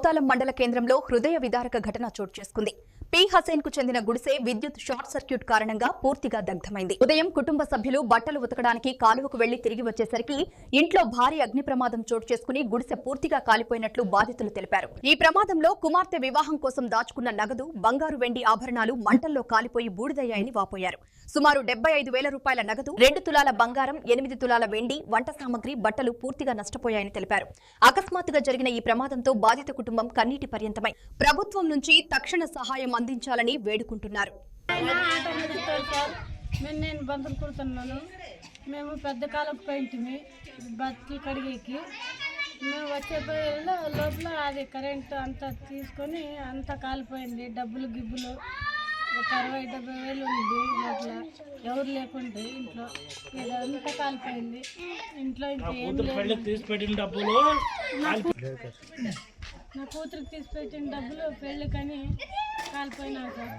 మోతాలం మండల కేంద్రంలో హృదయ విదారక ఘటన చోటు చేసుకుంది. పి హసైన్ కు చెందిన గుడిసె విద్యుత్ షార్ట్ సర్క్యూట్ కారణంగా పూర్తిగా దగ్ధమైంది. ఉదయం కుటుంబ సభ్యులు బట్టలు ఉతకడానికి కాలువకు వెళ్లి తిరిగి వచ్చేసరికి ఇంట్లో భారీ అగ్ని ప్రమాదం చోటు చేసుకుని గుడిసె పూర్తిగా కాలిపోయినట్లు బాధితులు తెలిపారు. ఈ ప్రమాదంలో కుమార్తె వివాహం కోసం దాచుకున్న నగదు, బంగారు, వెండి ఆభరణాలు మంటల్లో కాలిపోయి బూడిదయ్యాయని వాపోయారు. సుమారు 75,000 రూపాయల నగదు, 2 తులాల బంగారం, 8 తులాల వెండి, వంట సామగ్రి, బట్టలు పూర్తిగా నష్టపోయాయని తెలిపారు. అకస్మాత్తుగా జరిగిన ఈ ప్రమాదంతో బాధిత కుటుంబం కన్నీటి పర్యంతమై ప్రభుత్వం నుంచి తక్షణ సహాయం అందించాలని వేడుకుంటున్నారు. నేను బంతులు కుడుతున్నాను. మేము పెద్ద కాలకు పోయింటిమి బతులు కడిగేకి. మేము వచ్చే లోపల అది కరెంటు అంతా తీసుకొని అంతా కాలిపోయింది. డబ్బులు గిబ్బులు ఒక 60-70 వేలు ఉంది లోపల. ఎవరు లేకుంటే ఇంట్లో ఇదంతా కాలిపోయింది. ఇంట్లో ఇంకేం లేదు. నా కూతురికి తీసి పెట్టిన డబ్బులు పెళ్ళికని కాలిపోయినా సార్.